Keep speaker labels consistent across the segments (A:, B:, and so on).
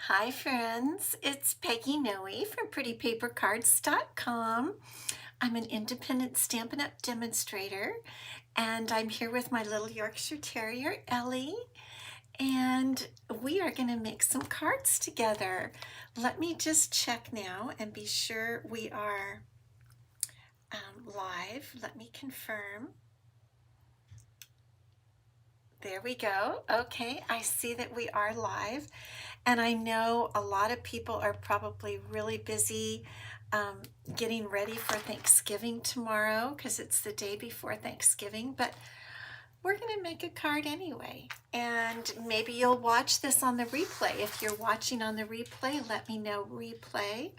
A: Hi friends, it's Peggy Noe from PrettyPaperCards.com. I'm an independent Stampin' Up! Demonstrator, and I'm here with my little Yorkshire Terrier, Ellie, and we are going to make some cards together. Let me just check now and be sure we are live. Let me confirm. There we go. Okay, I see that we are live. And I know a lot of people are probably really busy um, getting ready for Thanksgiving tomorrow because it's the day before Thanksgiving, but we're going to make a card anyway. And maybe you'll watch this on the replay. If you're watching on the replay, let me know replay.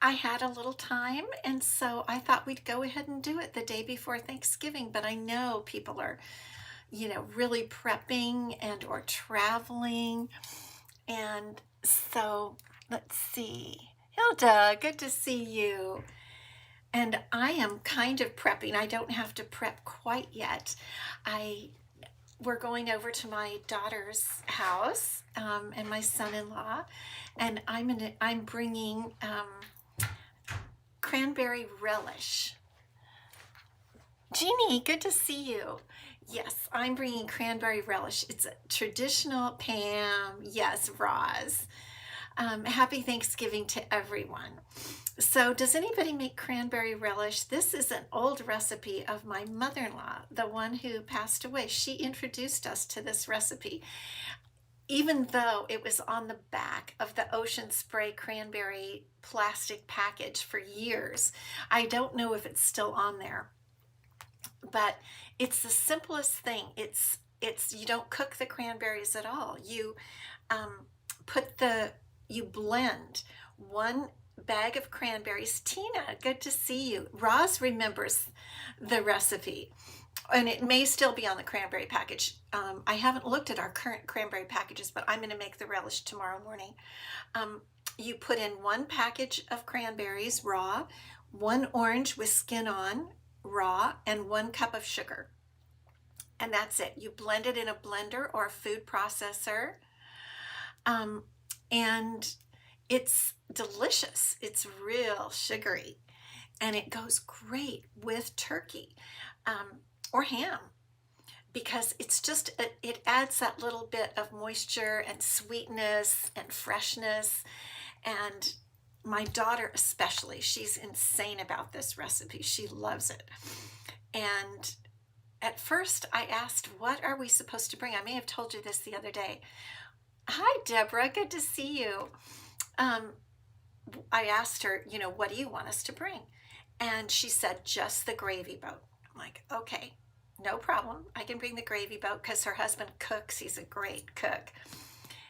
A: I had a little time, and so I thought we'd go ahead and do it the day before Thanksgiving, but I know people are really prepping and or traveling. And so let's see. Hilda, good to see you. And I am kind of prepping. I don't have to prep quite yet. We're going over to my daughter's house and my son-in-law, and I'm bringing cranberry relish. Jeannie, good to see you. Yes, I'm bringing cranberry relish. It's a traditional Pam. Yes, Roz. Happy Thanksgiving to everyone. So does anybody make cranberry relish? This is an old recipe of my mother-in-law, the one who passed away. She introduced us to this recipe, even though it was on the back of the Ocean Spray cranberry plastic package for years. I don't know if it's still on there, but it's the simplest thing. It's you don't cook the cranberries at all. You you blend one bag of cranberries. Tina, good to see you. Roz remembers the recipe, and it may still be on the cranberry package. I haven't looked at our current cranberry packages, but I'm going to make the relish tomorrow morning. You put in one package of cranberries raw, one orange with skin on raw, and 1 cup of sugar. And that's it. You blend it in a blender or a food processor. And it's delicious. It's real sugary, and it goes great with turkey or ham, because it's just, it adds that little bit of moisture and sweetness and freshness. And my daughter especially, she's insane about this recipe. She loves it. And at first I asked, what are we supposed to bring? I may have told you this the other day. Hi, Deborah, good to see you. I asked her, what do you want us to bring? And she said, just the gravy boat. I'm like, okay, no problem. I can bring the gravy boat because her husband cooks. He's a great cook.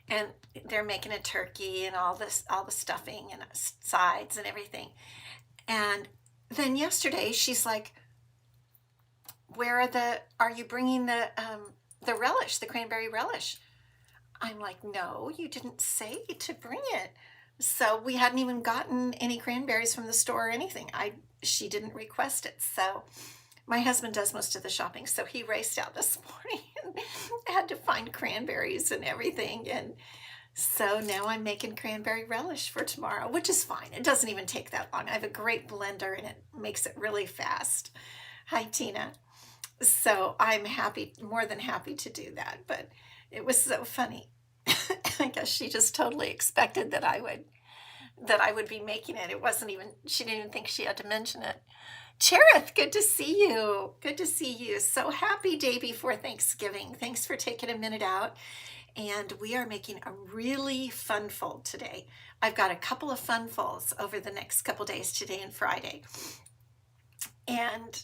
A: And they're making a turkey and all the stuffing and sides and everything. And then yesterday she's like, are you bringing the relish, the cranberry relish? I'm like, no, you didn't say to bring it. So we hadn't even gotten any cranberries from the store or anything. She didn't request it. So my husband does most of the shopping, so he raced out this morning and had to find cranberries and everything. And so now I'm making cranberry relish for tomorrow, which is fine. It doesn't even take that long. I have a great blender and it makes it really fast. Hi, Tina. So I'm happy, more than happy to do that, but it was so funny. I guess she just totally expected that I would be making it. It wasn't even, she didn't even think she had to mention it. Cherith, good to see you. Good to see you. So happy day before Thanksgiving. Thanks for taking a minute out. And we are making a really fun fold today. I've got a couple of fun folds over the next couple days, today and Friday. And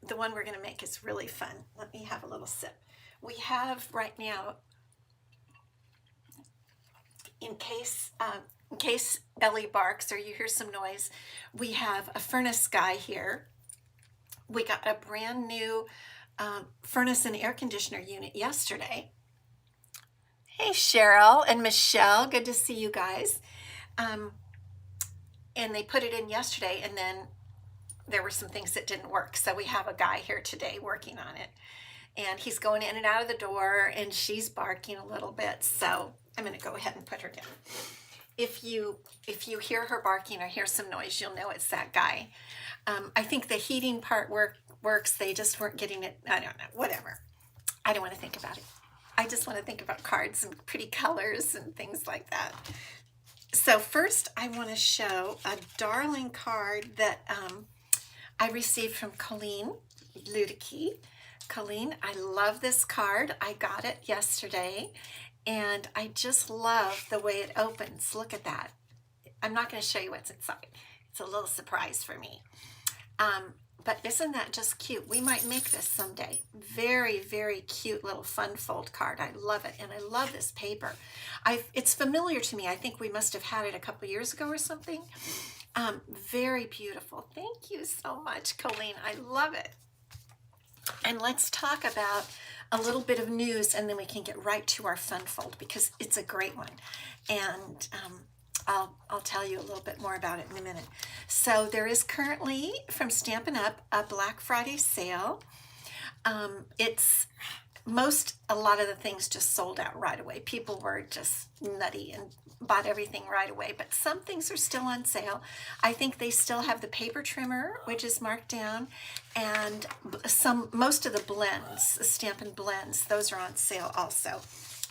A: the one we're going to make is really fun. Let me have a little sip. We have right now, in case Ellie barks or you hear some noise, we have a furnace guy here. We got a brand new furnace and air conditioner unit yesterday. Hey, Cheryl and Michelle, good to see you guys. And they put it in yesterday, and then there were some things that didn't work. So we have a guy here today working on it. and he's going in and out of the door, and she's barking a little bit. So I'm going to go ahead and put her down. If you hear her barking or hear some noise, you'll know it's that guy. I think the heating part works. They just weren't getting it. I don't know. Whatever. I don't want to think about it. I just want to think about cards and pretty colors and things like that. So first, I want to show a darling card that I received from Colleen Ludicky. Colleen, I love this card. I got it yesterday, and I just love the way it opens. Look at that. I'm not going to show you what's inside. It's a little surprise for me. But isn't that just cute? We might make this someday. Very, very cute little fun fold card. I love it, and I love this paper. It's familiar to me. I think we must have had it a couple years ago or something. Very beautiful. Thank you so much, Colleen. I love it. And let's talk about a little bit of news, and then we can get right to our fun fold because it's a great one. And I'll tell you a little bit more about it in a minute. So there is currently from Stampin' Up a Black Friday sale. A lot of the things just sold out right away. People were just nutty and bought everything right away, but some things are still on sale. I think they still have the paper trimmer, which is marked down, and most of the blends, the Stampin' blends, those are on sale also.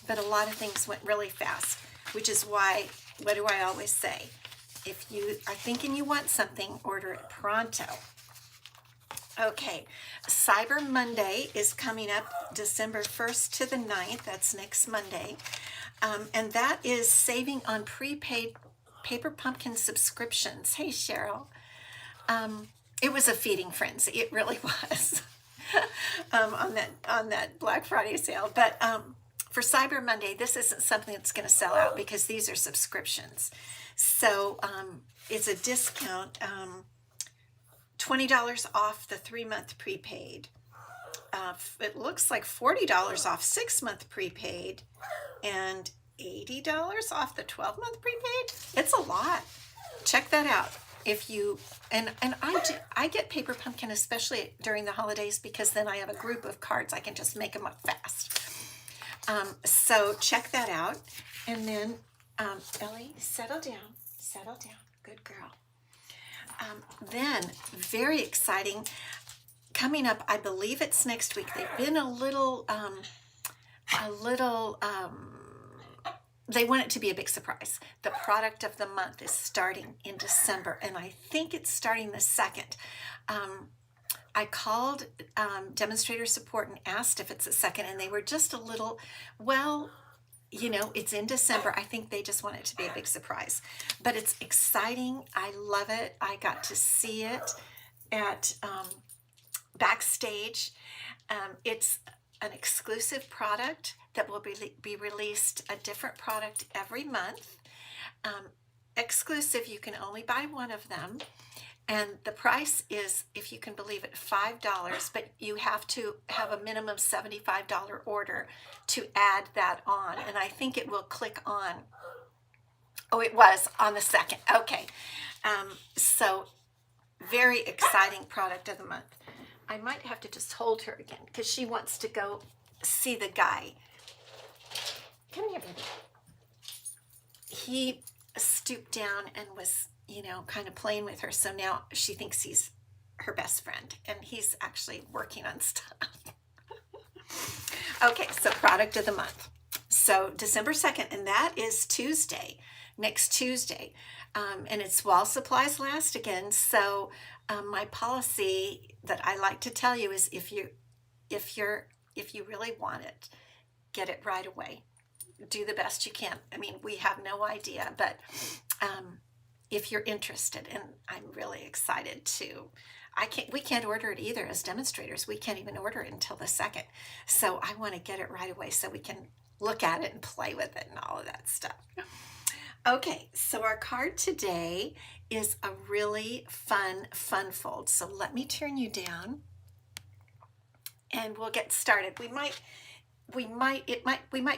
A: But a lot of things went really fast, which is why, what do I always say? If you are thinking you want something, order it pronto. Okay, Cyber Monday is coming up December 1st to the 9th. That's next Monday. And that is saving on prepaid Paper Pumpkin subscriptions. Hey, Cheryl. It was a feeding frenzy. It really was on that Black Friday sale. But for Cyber Monday, this isn't something that's going to sell out because these are subscriptions. So it's a discount. $20 off the 3-month prepaid. It looks like $40 off 6-month prepaid and $80 off the 12-month prepaid. It's a lot. Check that out. If you and I get Paper Pumpkin especially during the holidays because then I have a group of cards. I can just make them up fast. So check that out. And then Ellie, settle down. Settle down. Good girl. Then, very exciting, coming up, I believe it's next week. They've been they want it to be a big surprise. The product of the month is starting in December, and I think it's starting the 2nd. I called demonstrator support and asked if it's the 2nd, and they were just a little, well, you know, it's in December. I think they just want it to be a big surprise. But it's exciting. I love it. I got to see it at backstage. It's an exclusive product that will be released, a different product every month. Exclusive, you can only buy one of them. And the price is, if you can believe it, $5, but you have to have a minimum $75 order to add that on. And I think it will click on. Oh, it was on the 2nd. Okay. So very exciting product of the month. I might have to just hold her again because she wants to go see the guy. Come here, baby. He stooped down and was, you know, kind of playing with her. So now she thinks he's her best friend, and he's actually working on stuff. Okay, so product of the month. So December 2nd, and that is Tuesday, next Tuesday. And it's while supplies last again. So my policy that I like to tell you is if you really want it, get it right away. Do the best you can. I mean, we have no idea, but if you're interested, and I'm really excited to, we can't order it either as demonstrators. We can't even order it until the 2nd. So I want to get it right away so we can look at it and play with it and all of that stuff. Okay, so our card today is a really fun fold. So let me turn you down and we'll get started. We might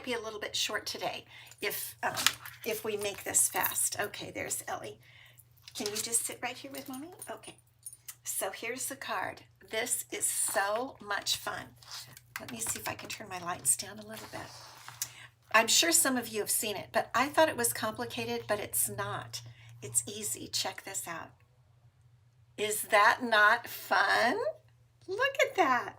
A: be a little bit short today if we make this fast. Okay, there's Ellie. Can you just sit right here with Mommy? Okay. So here's the card. This is so much fun. Let me see if I can turn my lights down a little bit. I'm sure some of you have seen it, but I thought it was complicated, but it's not. It's easy. Check this out. Is that not fun? Look at that.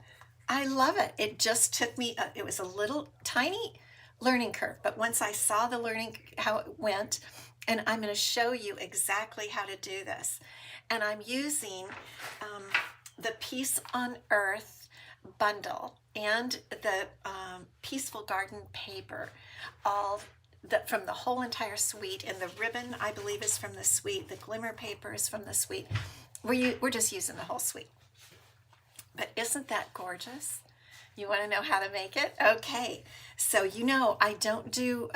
A: I love it. It just took me, it was a little tiny learning curve, but once I saw the learning, how it went, and I'm going to show you exactly how to do this. And I'm using the Peace on Earth bundle and the Peaceful Garden paper, all from the whole entire suite. And the ribbon, I believe, is from the suite. The glimmer paper is from the suite. We're just using the whole suite. But isn't that gorgeous? You want to know how to make it? Okay, so you know I don't do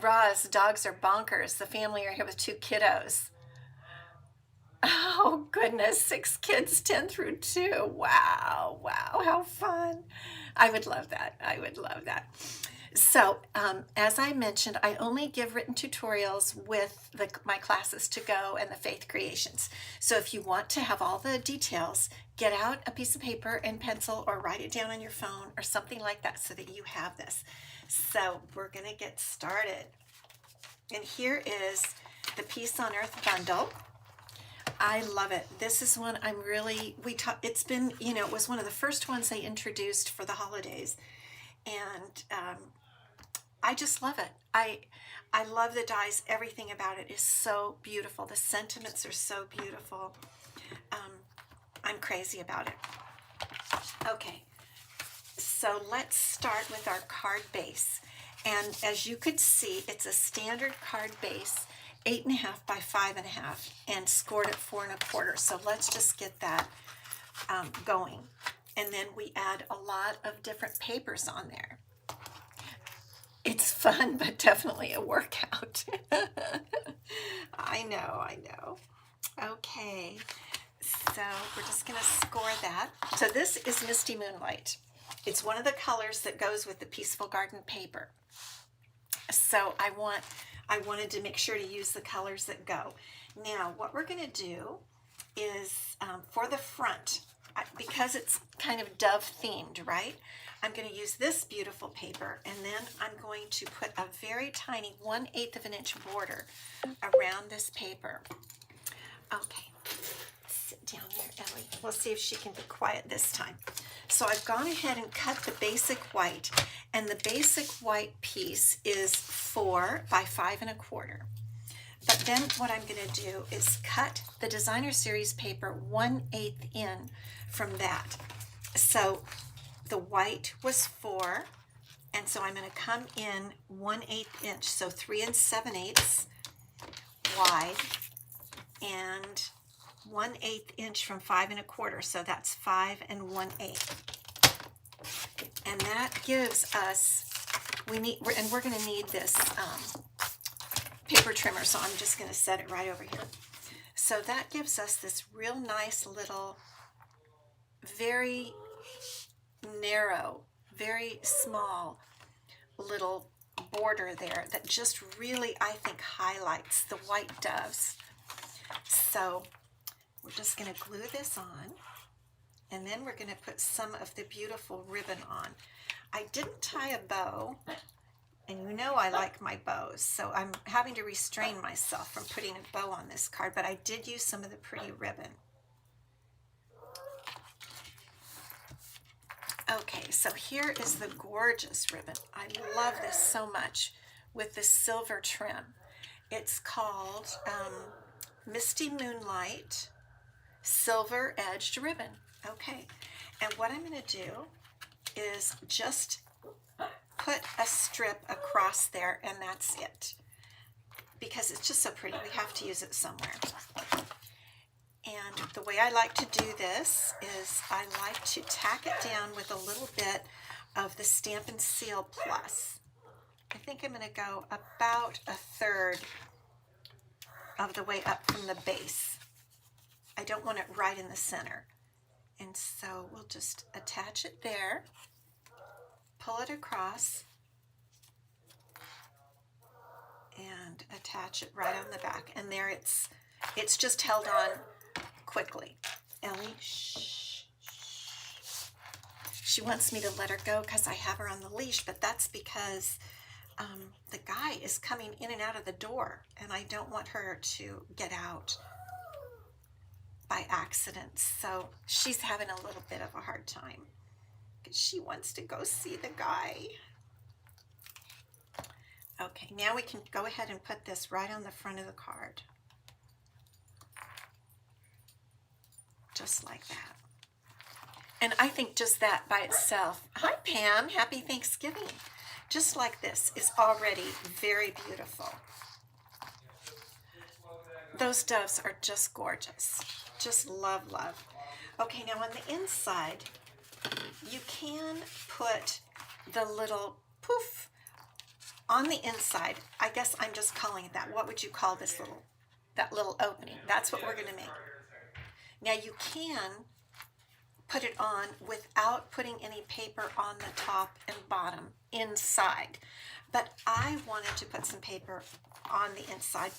A: Roz, dogs are bonkers. The family are here with 2 kiddos. Oh goodness, 6 kids, 10 through 2. Wow, wow, how fun. I would love that. I would love that. So, as I mentioned, I only give written tutorials with my classes to go and the faith creations. So if you want to have all the details, get out a piece of paper and pencil or write it down on your phone or something like that so that you have this. So we're going to get started. And here is the Peace on Earth bundle. I love it. This is one I'm really, it's been, you know, it was one of the first ones they introduced for the holidays. And I just love it. I love the dies. Everything about it is so beautiful. The sentiments are so beautiful. I'm crazy about it. Okay, so let's start with our card base. And as you could see, it's a standard card base, 8.5 by 5.5, and scored at 4 1/4. So let's just get that going. And then we add a lot of different papers on there. It's fun, but definitely a workout. I know. Okay, so we're just going to score that. So this is Misty Moonlight. It's one of the colors that goes with the Peaceful Garden paper. So I wanted to make sure to use the colors that go. Now, what we're going to do is for the front, because it's kind of dove themed, right? I'm going to use this beautiful paper, and then I'm going to put a very tiny 1/8 of an inch border around this paper. Okay, sit down there, Ellie. We'll see if she can be quiet this time. So I've gone ahead and cut the basic white, and the basic white piece is 4 by 5 1/4. But then what I'm going to do is cut the Designer Series paper 1/8 in from that. So the white was 4, and so I'm going to come in 1/8 inch, so 3 7/8 wide, and 1/8 inch from 5 1/4, so that's 5 1/8. And that gives us, we're going to need this paper trimmer, so I'm just going to set it right over here. So that gives us this real nice little, very narrow, very small little border there that just really, I think, highlights the white doves. So we're just going to glue this on, and then we're going to put some of the beautiful ribbon on. I didn't tie a bow, and you know I like my bows, so I'm having to restrain myself from putting a bow on this card, but I did use some of the pretty ribbon. Okay, so here is the gorgeous ribbon. I love this so much with the silver trim. It's called Misty Moonlight Silver Edged Ribbon. Okay, and what I'm going to do is just put a strip across there, and that's it. Because it's just so pretty, we have to use it somewhere. And the way I like to do this is I like to tack it down with a little bit of the Stampin' Seal Plus. I think I'm going to go about 1/3 of the way up from the base. I don't want it right in the center. And so we'll just attach it there, pull it across, and attach it right on the back. And there it's just held on quickly. Ellie, shh. She wants me to let her go because I have her on the leash, but that's because the guy is coming in and out of the door, and I don't want her to get out by accident. So she's having a little bit of a hard time because she wants to go see the guy. Okay, now we can go ahead and put this right on the front of the card. Just like that. And I think just that by itself, hi Pam, happy Thanksgiving. Just like this is already very beautiful. Those doves are just gorgeous. Just love, love. Okay, now on the inside, you can put the little poof on the inside. I guess I'm just calling it that. What would you call this that little opening? That's what we're going to make. Now you can put it on without putting any paper on the top and bottom inside. But I wanted to put some paper on the inside,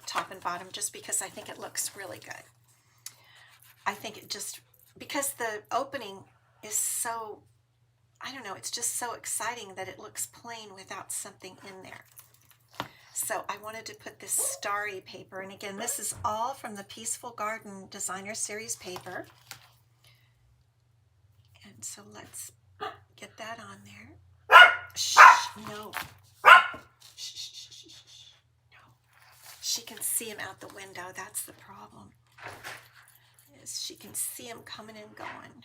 A: top and bottom, just because I think it looks really good. I think it just, because the opening is so, I don't know, it's just so exciting that it looks plain without something in there. So I wanted to put this starry paper, and again, this is all from the Peaceful Garden Designer Series paper. And so let's get that on there. Shh, no. Shh, shh, shh, shh, shh. No. She can see him out the window. That's the problem. Is she can see him coming and going.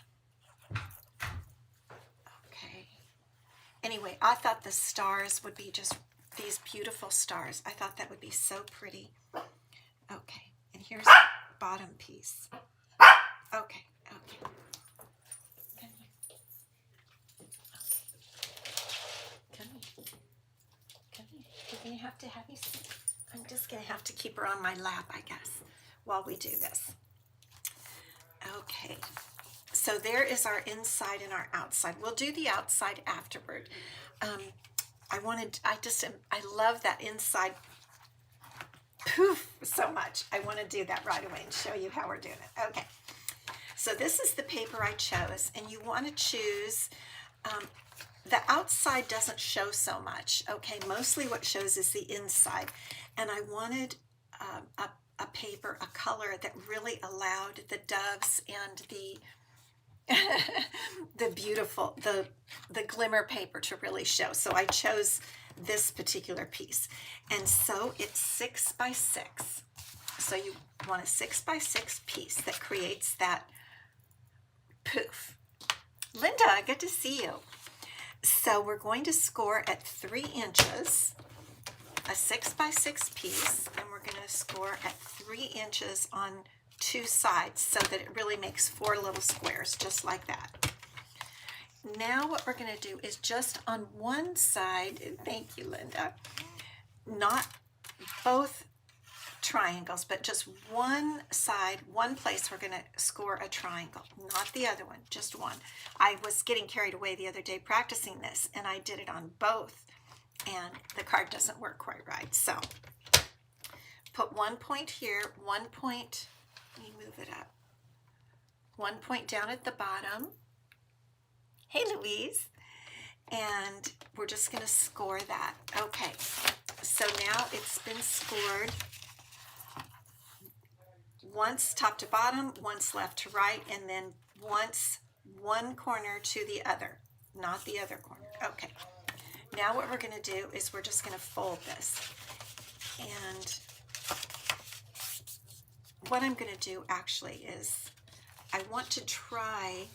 A: Okay. Anyway, I thought the stars would be just these beautiful stars. I thought that would be so pretty. Okay, and here's the bottom piece. Okay, okay. Come here. Okay. Come here. Come here. You're going to have to have you sit. I'm just going to have to keep her on my lap, I guess, while we do this. Okay, so there is our inside and our outside. We'll do the outside afterward. I love that inside poof so much. I want to do that right away and show you how we're doing it. Okay, so this is the paper I chose, and you want to choose, the outside doesn't show so much, okay? Mostly what shows is the inside, and I wanted a paper, a color that really allowed the doves and the the beautiful, the glimmer paper to really show. So I chose this particular piece, and so it's 6 by 6. So you want a 6 by 6 piece that creates that poof. Linda, good to see you. So we're going to score at 3 inches, a 6 by 6 piece, and we're going to score at 3 inches on 2 sides so that it really makes 4 little squares, just like that. Now what we're going to do is just on one side, thank you, Linda, not both triangles, but just one side, one place we're going to score a triangle, not the other one, just one. I was getting carried away the other day practicing this, and I did it on both, and the card doesn't work quite right. So put 1 point here, 1 point, let me move it up, 1 point down at the bottom. Hey, Louise. And we're just going to score that. Okay, so now it's been scored once top to bottom, once left to right, and then once one corner to the other, not the other corner. Okay, now what we're going to do is we're just going to fold this. And what I'm going to do actually is I want to try,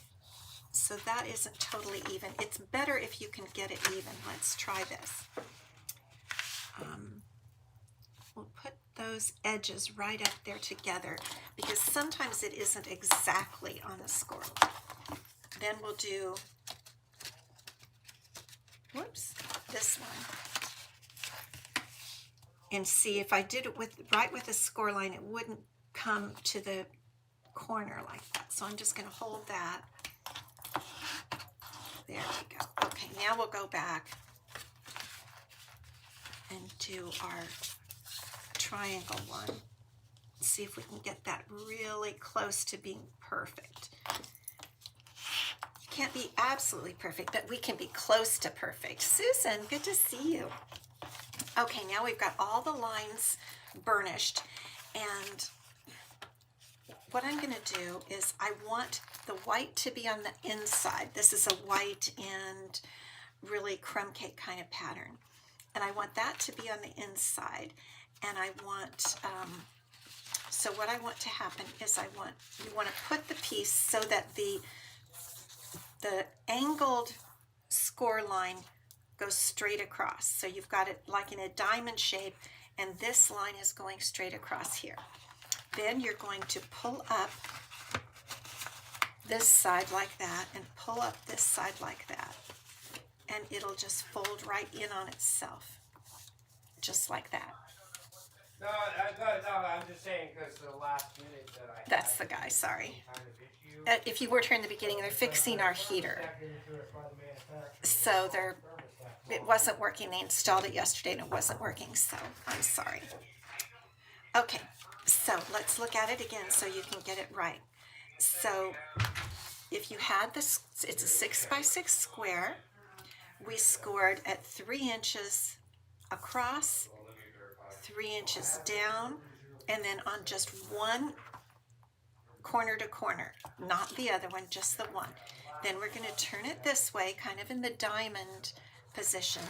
A: so that isn't totally even. It's better if you can get it even. Let's try this. We'll put those edges right up there together because sometimes it isn't exactly on the score. Then we'll do, whoops, this one. And see, if I did it right with the score line, it wouldn't come to the corner like that. So I'm just going to hold that. There we go. Okay, now we'll go back and do our triangle one. See if we can get that really close to being perfect. can't be absolutely perfect, but we can be close to perfect. Susan, good to see you. Okay, now we've got all the lines burnished, and what I'm going to do is I want the white to be on the inside. This is a white and really crumb cake kind of pattern, and I want that to be on the inside. And I want so what I want to happen is you want to put the piece so that the angled score line goes straight across. So you've got it like in a diamond shape, and this line is going straight across here. Then you're going to pull up this side like that and pull up this side like that, and it'll just fold right in on itself, just like that.
B: No, I'm just saying because the last minute that I
A: That's the guy, sorry. If you weren't here in the beginning, they're fixing our heater. So it wasn't working. They installed it yesterday and it wasn't working, so I'm sorry. Okay, so let's look at it again so you can get it right. So if you had this, it's a 6 by 6 square. We scored at 3 inches across, 3 inches down, and then on just one corner to corner, not the other one, just the one. Then we're going to turn it this way, kind of in the diamond position,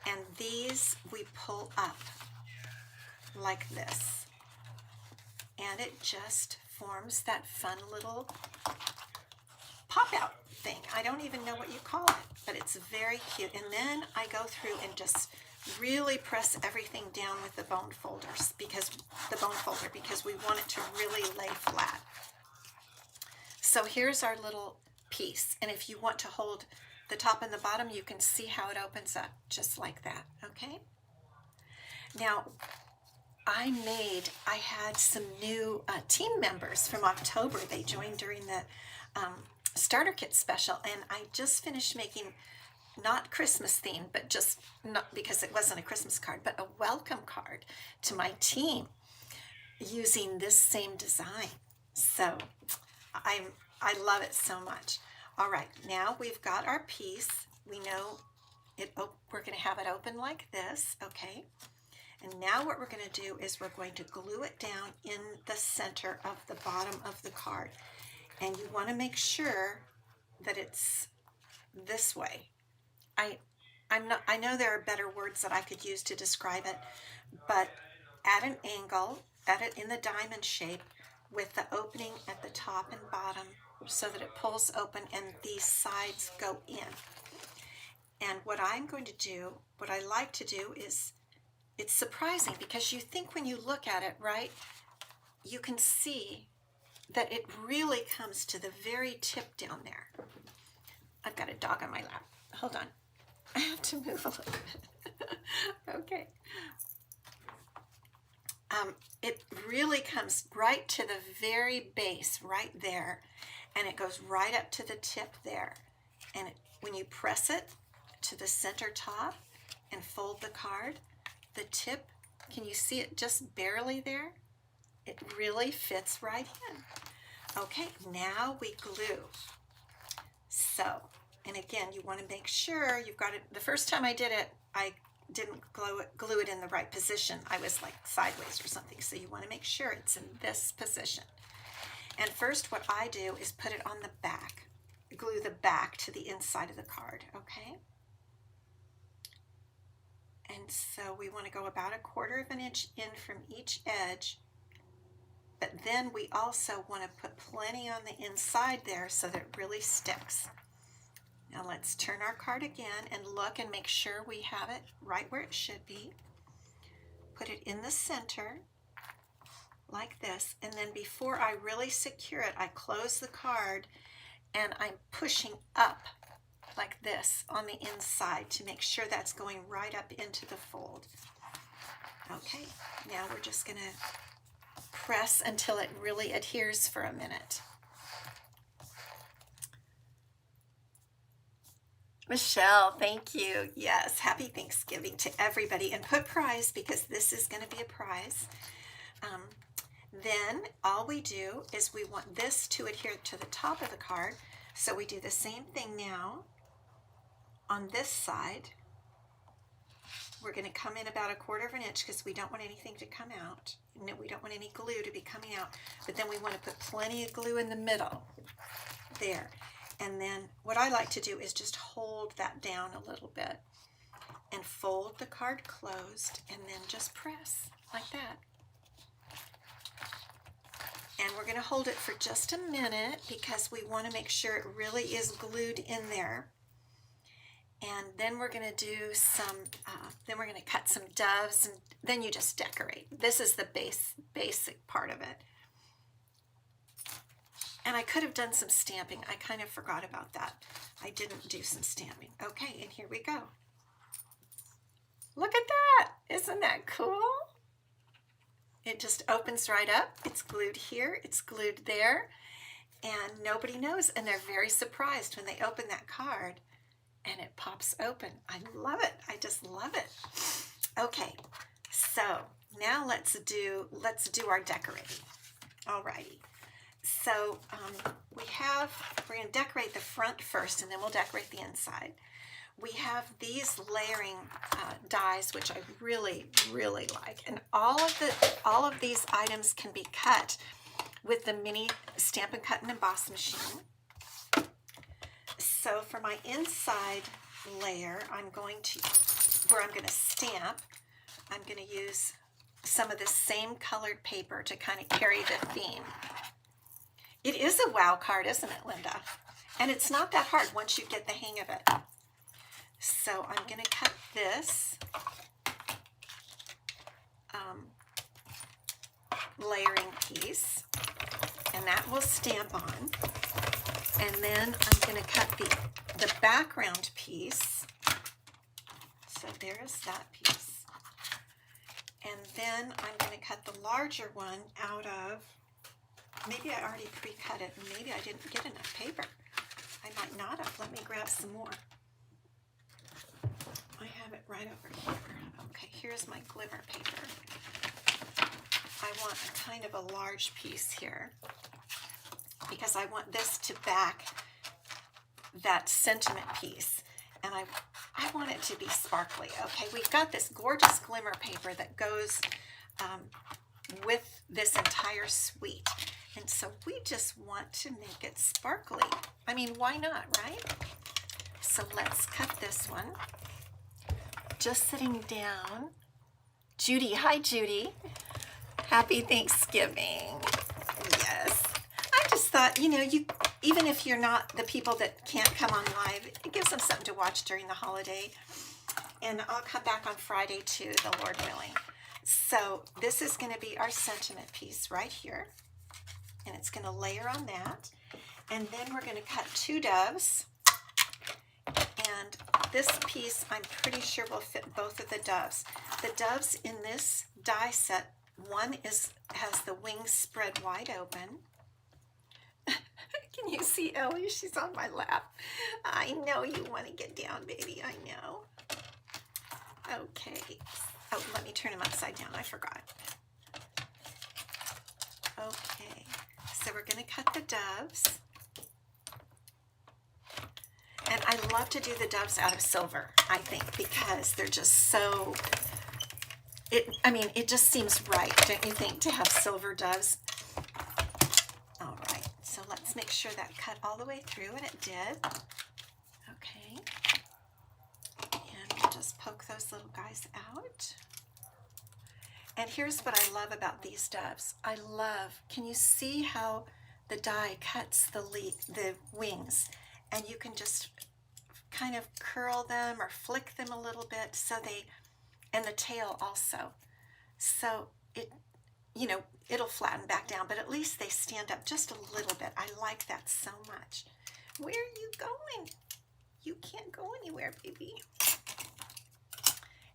A: and these we pull up like this, and it just forms that fun little pop out thing. I don't even know what you call it, but it's very cute. And then I go through and just really press everything down with the bone folders, because we want it to really lay flat. So here's our little piece, and if you want to hold the top and the bottom, you can see how it opens up just like that. Okay, now I had some new team members from October. They joined during the starter kit special, and I just finished making, not Christmas themed, but just not because it wasn't a Christmas card, but a welcome card to my team using this same design. So I love it so much. All right, now we've got our piece. We know it. We're going to have it open like this, okay? And now what we're going to do is we're going to glue it down in the center of the bottom of the card. And you want to make sure that it's this way. I know there are better words that I could use to describe it, but at an angle, at it in the diamond shape, with the opening at the top and bottom so that it pulls open and these sides go in. And what I'm going to do, what I like to do is, it's surprising because you think when you look at it, right, you can see that it really comes to the very tip down there. I've got a dog on my lap. Hold on. I have to move a little bit. Okay. It really comes right to the very base, right there, and it goes right up to the tip there. And when you press it to the center top and fold the card, the tip, can you see it just barely there? It really fits right in. Okay, now we glue. So, and again, you want to make sure you've got it. The first time I did it, I didn't glue it in the right position. I was like sideways or something. So you want to make sure it's in this position. And first what I do is put it on the back, glue the back to the inside of the card, okay? And so we want to go about 1/4 of an inch in from each edge, but then we also want to put plenty on the inside there so that it really sticks. Now let's turn our card again and look and make sure we have it right where it should be. Put it in the center like this, and then before I really secure it, I close the card and I'm pushing up like this on the inside to make sure that's going right up into the fold. Okay, now we're just going to press until it really adheres for a minute. Michelle, thank you. Yes, happy Thanksgiving to everybody, and put prize because this is going to be a prize. Then all we do is we want this to adhere to the top of the card. So we do the same thing now on this side. We're going to come in about 1/4 inch because we don't want anything to come out. No, we don't want any glue to be coming out. But then we want to put plenty of glue in the middle. There. And then what I like to do is just hold that down a little bit and fold the card closed and then just press like that. And we're going to hold it for just a minute because we want to make sure it really is glued in there. And then we're going to do some, then we're going to cut some doves, and then you just decorate. This is the basic part of it. And I could have done some stamping. I kind of forgot about that. I didn't do some stamping. Okay, and here we go. Look at that. Isn't that cool? It just opens right up. It's glued here. It's glued there. And nobody knows. And they're very surprised when they open that card and it pops open. I love it. I just love it. Okay, so now let's do our decorating. Alrighty. So we're going to decorate the front first, and then we'll decorate the inside. We have these layering dies, which I really, really like. And all of these items can be cut with the mini Stampin' Cut and Emboss machine. So for my inside layer, where I'm going to stamp, I'm going to use some of the same colored paper to kind of carry the theme. It is a wow card, isn't it, Linda? And it's not that hard once you get the hang of it. So I'm going to cut this layering piece, and that will stamp on. And then I'm going to cut the background piece. So there's that piece. And then I'm going to cut the larger one out of, maybe I already pre-cut it, and maybe I didn't get enough paper. I might not have. Let me grab some more. I have it right over here. Okay, here's my glimmer paper. I want a kind of a large piece here because I want this to back that sentiment piece, and I want it to be sparkly. Okay, we've got this gorgeous glimmer paper that goes with this entire suite, and so we just want to make it sparkly. I mean, why not, right? So let's cut this one. Just sitting down. Judy, hi Judy. Happy Thanksgiving. Yes. I just thought, even if you're not the people that can't come on live, it gives them something to watch during the holiday. And I'll come back on Friday too, the Lord willing. So this is going to be our sentiment piece right here. And it's going to layer on that. And then we're going to cut 2 doves. And this piece, I'm pretty sure will fit both of the doves. The doves in this die set, one has the wings spread wide open. Can you see Ellie? She's on my lap. I know you want to get down, baby. I know. Okay. Oh, let me turn them upside down. I forgot. Okay. So we're going to cut the doves. And I love to do the doves out of silver, I think, because they're just so, it just seems right, don't you think, to have silver doves? All right, so let's make sure that cut all the way through, and it did. Okay. And we'll just poke those little guys out. And here's what I love about these doves. Can you see how the die cuts the wings? And you can just kind of curl them or flick them a little bit and the tail also. So it'll flatten back down, but at least they stand up just a little bit. I like that so much. Where are you going? You can't go anywhere, baby.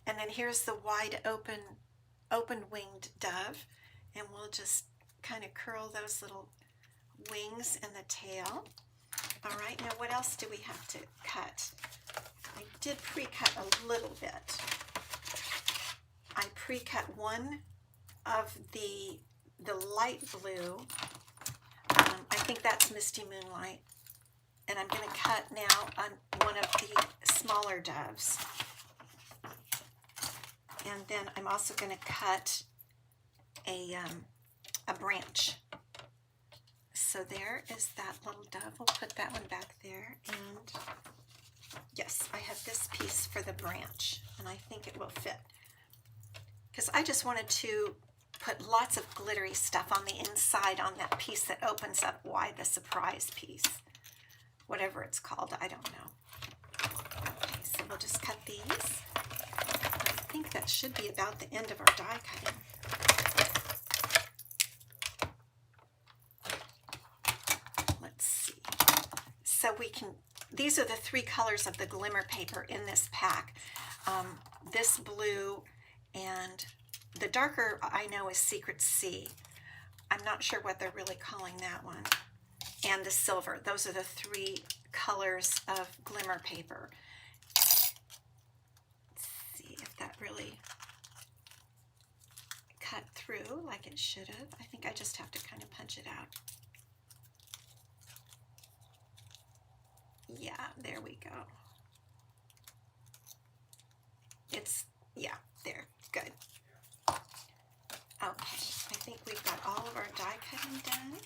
A: And then here's the wide open winged dove. And we'll just kind of curl those little wings and the tail. All right, now what else do we have to cut? I did pre-cut a little bit. I pre-cut one of the light blue. I think that's Misty Moonlight. And I'm going to cut now on one of the smaller doves. And then I'm also going to cut a branch. So there is that little dove. We'll put that one back there. And yes, I have this piece for the branch, and I think it will fit. Because I just wanted to put lots of glittery stuff on the inside on that piece that opens up. Why the surprise piece? Whatever it's called, I don't know. Okay, so we'll just cut these. I think that should be about the end of our die cutting. Let's see. So we can, these are the three colors of the glimmer paper in this pack. This blue, and the darker I know is Secret Sea. I'm not sure what they're really calling that one. And the silver. Those are the three colors of glimmer paper. Let's see if that really cut through like it should have. I think I just have to kind of punch it out. Yeah, there we go. It's, yeah, there, good. Okay, I think we've got all of our die cutting done.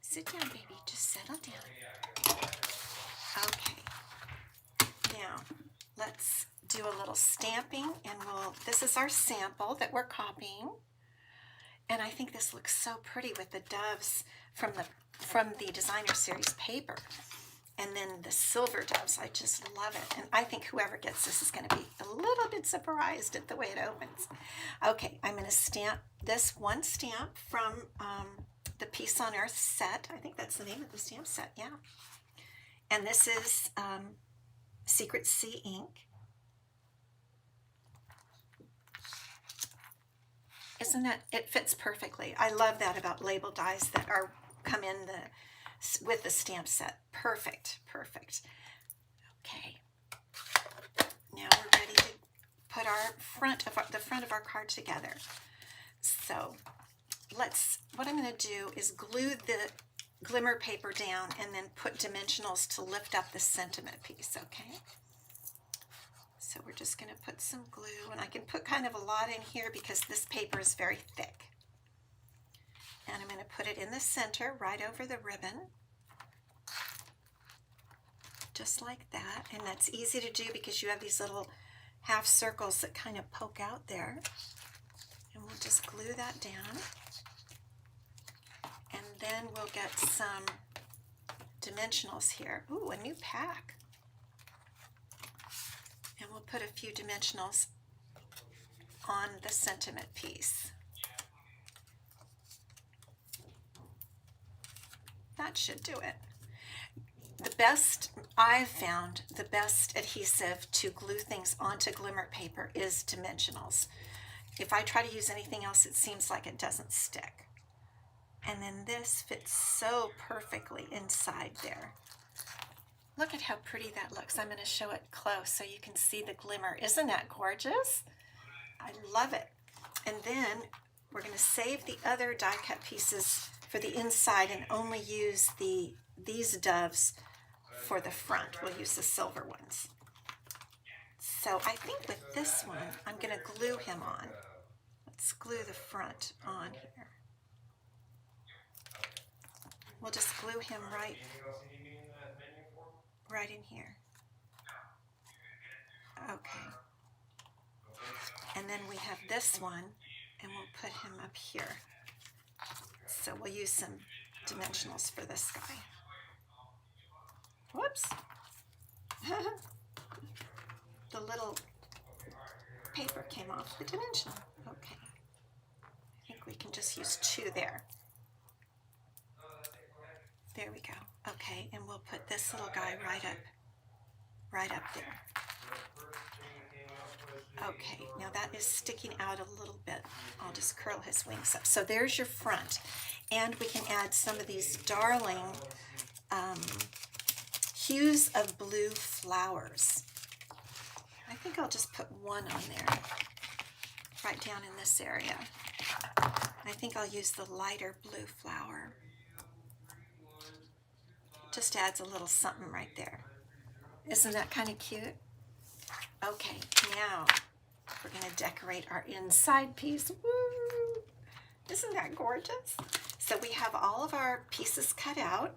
A: Sit down, baby, just settle down. Okay, now let's do a little stamping, and this is our sample that we're copying. And I think this looks so pretty with the doves from the designer series paper. And then the silver doves, I just love it. And I think whoever gets this is going to be a little bit surprised at the way it opens. Okay, I'm going to stamp this one stamp from the Peace on Earth set. I think that's the name of the stamp set, yeah. And this is Secret Sea ink. Isn't that, it fits perfectly. I love that about label dies that come in with the stamp set. Perfect, perfect. Okay. Now we're ready to put the front of our card together. So what I'm going to do is glue the glimmer paper down and then put dimensionals to lift up the sentiment piece, okay? So we're just going to put some glue, and I can put kind of a lot in here because this paper is very thick. And I'm going to put it in the center right over the ribbon. Just like that. And that's easy to do because you have these little half circles that kind of poke out there. And we'll just glue that down. And then we'll get some dimensionals here. Ooh, a new pack. And we'll put a few dimensionals on the sentiment piece. That should do it. I've found the best adhesive to glue things onto glimmer paper is dimensionals. If I try to use anything else, it seems like it doesn't stick. And then this fits so perfectly inside there. Look at how pretty that looks. I'm going to show it close so you can see the glimmer. Isn't that gorgeous? I love it. And then we're going to save the other die cut pieces for the inside and only use these doves for the front. We'll use the silver ones. So I think with this one, I'm going to glue him on. Let's glue the front on here. We'll just glue him right in here. Okay. And then we have this one, and we'll put him up here. So we'll use some dimensionals for this guy. Whoops. The little paper came off the dimensional. Okay. I think we can just use two there. There we go. Okay, and we'll put this little guy right up there. Okay, now that is sticking out a little bit. I'll just curl his wings up. So there's your front. And we can add some of these darling hues of blue flowers. I think I'll just put one on there, right down in this area. I think I'll use the lighter blue flower. Just adds a little something right there. Isn't that kind of cute? Okay, now we're going to decorate our inside piece. Woo! Isn't that gorgeous? So we have all of our pieces cut out.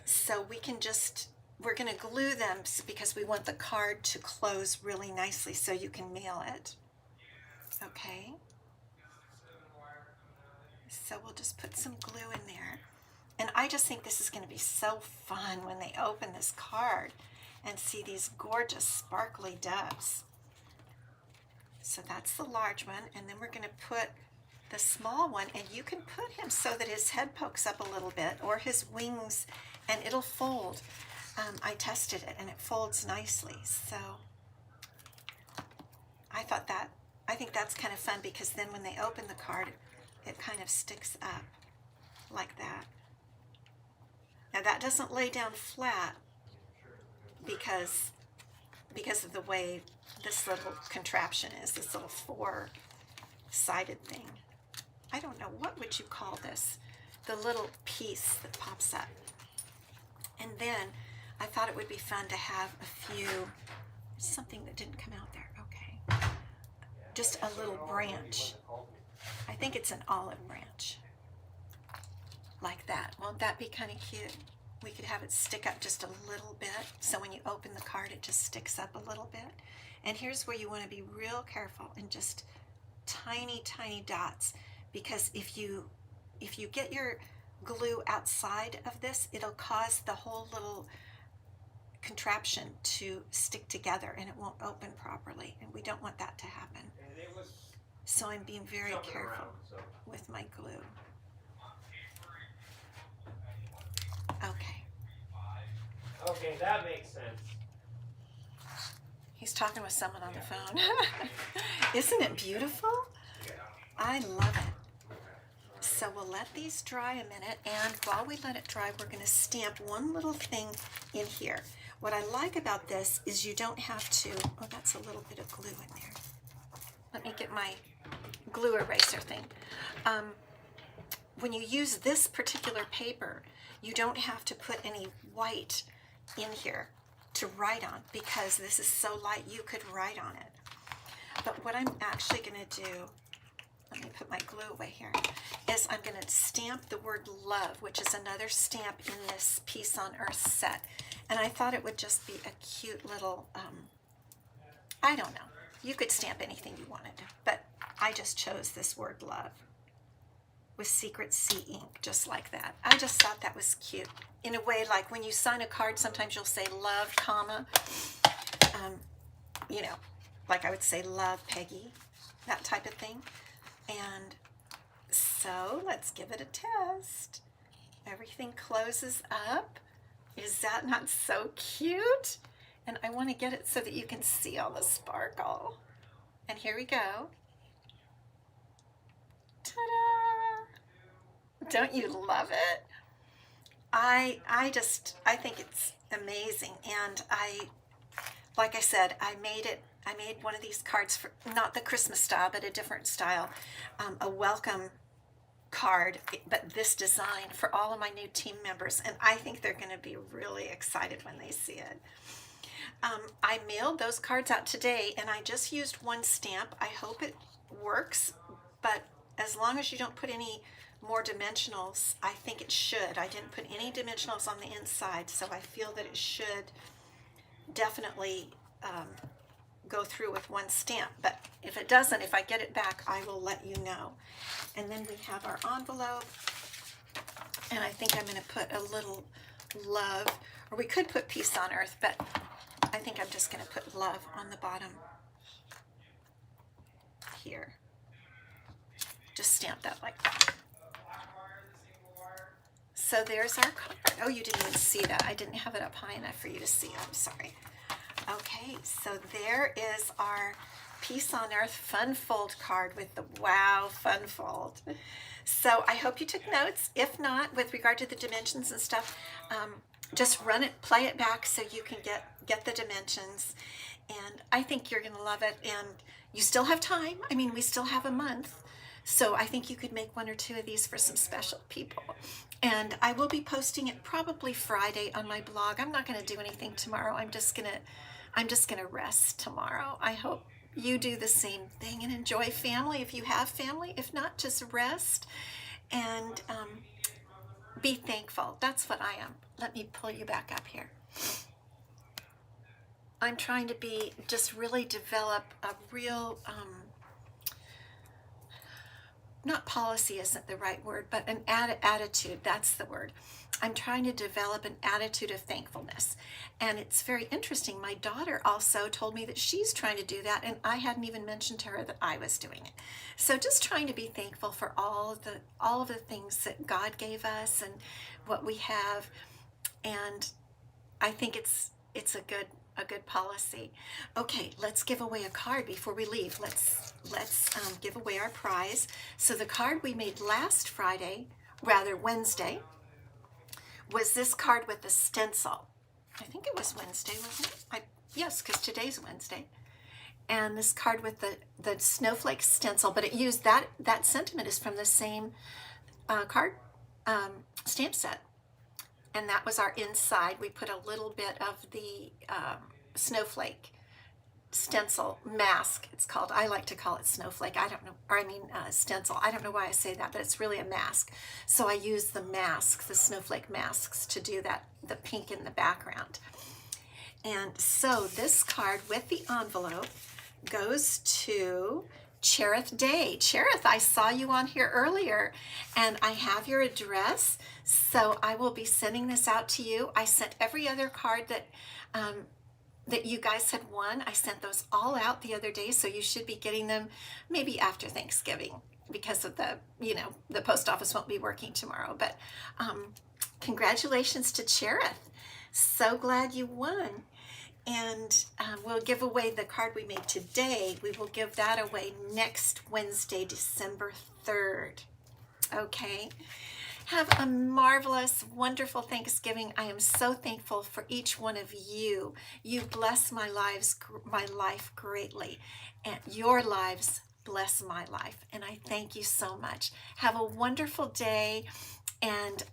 A: So we're going to glue them because we want the card to close really nicely so you can mail it. Okay. So we'll just put some glue in there. And I just think this is going to be so fun when they open this card and see these gorgeous sparkly doves. So that's the large one, and then we're going to put the small one, and you can put him so that his head pokes up a little bit, or his wings, and it'll fold. I tested it and it folds nicely. So I think that's kind of fun, because then when they open the card, it kind of sticks up like that. Now that doesn't lay down flat because of the way this little contraption is, this little four-sided thing. I don't know, what would you call this? The little piece that pops up. And then I thought it would be fun to have a few, something that didn't come out there, okay. Just a little branch. I think it's an olive branch. Like that. Won't that be kind of cute? We could have it stick up just a little bit, so when you open the card it just sticks up a little bit. And here's where you want to be real careful and just tiny dots, because if you get your glue outside of this, it'll cause the whole little contraption to stick together and it won't open properly, and we don't want that to happen. So I'm being very careful with my glue. Okay.
B: Okay, that makes sense.
A: He's talking with someone on the phone. Isn't it beautiful? I love it. So we'll let these dry a minute, and while we let it dry, we're going to stamp one little thing in here. What I like about this is you don't have to, oh, that's a little bit of glue in there. Let me get my glue eraser thing. When you use this particular paper, you don't have to put any white in here to write on, because this is so light you could write on it. But what I'm actually going to do, let me put my glue away here, is I'm going to stamp the word love, which is another stamp in this Peace on Earth set. And I thought it would just be a cute little, I don't know, you could stamp anything you wanted, but I just chose this word love with Secret Sea ink, just like that. I just thought that was cute. In a way, like when you sign a card, sometimes you'll say love, comma, you know, like I would say love, Peggy, that type of thing. And so let's give it a test. Everything closes up. Is that not so cute? And I want to get it so that you can see all the sparkle. And here we go. Ta-da! Don't you love it? I think it's amazing. And like I said, I made one of these cards for, not the Christmas style, but a different style, a welcome card, but this design for all of my new team members, and I think they're going to be really excited when they see it. I mailed those cards out today, and I just used one stamp. I hope it works, but as long as you don't put any more dimensionals, I think it should. I didn't put any dimensionals on the inside, so I feel that it should definitely go through with one stamp. But if it doesn't, if I get it back, I will let you know. And then we have our envelope, and I think I'm going to put a little love, or we could put Peace on Earth, but I think I'm just going to put love on the bottom here. Just stamp that like that. So there's our card. Oh, you didn't even see that. I didn't have it up high enough for you to see. I'm sorry. Okay, so there is our Peace on Earth Fun Fold card with the Wow Fun Fold. So I hope you took notes. If not, with regard to the dimensions and stuff, just run it, play it back so you can get the dimensions. And I think you're going to love it. And you still have time. I mean, we still have a month So I think you could make 1 or 2 of these for some special people. And I will be posting it probably Friday on my blog. I'm not going to do anything tomorrow. I'm just going to rest tomorrow. I hope you do the same thing and enjoy family if you have family. If not, just rest and be thankful. That's what I am. Let me pull you back up here. I'm trying to just really develop a real, not policy isn't the right word, but an attitude. That's the word. I'm trying to develop an attitude of thankfulness. And it's very interesting. My daughter also told me that she's trying to do that, and I hadn't even mentioned to her that I was doing it. So just trying to be thankful for all of the things that God gave us and what we have. And I think it's a good policy. Okay, let's give away a card before we leave. Let's give away our prize. So the card we made last Wednesday, was this card with the stencil. I think it was Wednesday, wasn't it? Yes, because today's Wednesday. And this card with the snowflake stencil, but it used that sentiment is from the same card stamp set. And that was our inside. We put a little bit of the snowflake stencil mask. It's called, I like to call it snowflake. I don't know, or I mean stencil. I don't know why I say that, but it's really a mask. So I use the masks, the snowflake masks, to do that, the pink in the background. And so this card with the envelope goes to Cherith Day. Cherith, I saw you on here earlier, and I have your address, so I will be sending this out to you. I sent every other card that you guys had won. I sent those all out the other day, so you should be getting them maybe after Thanksgiving because of the post office won't be working tomorrow. But congratulations to Cherith. So glad you won. And we'll give away the card we made today. We will give that away next Wednesday, December 3rd. Okay? Have a marvelous, wonderful Thanksgiving. I am so thankful for each one of you. You bless my life greatly, and your lives bless my life. And I thank you so much. Have a wonderful day, and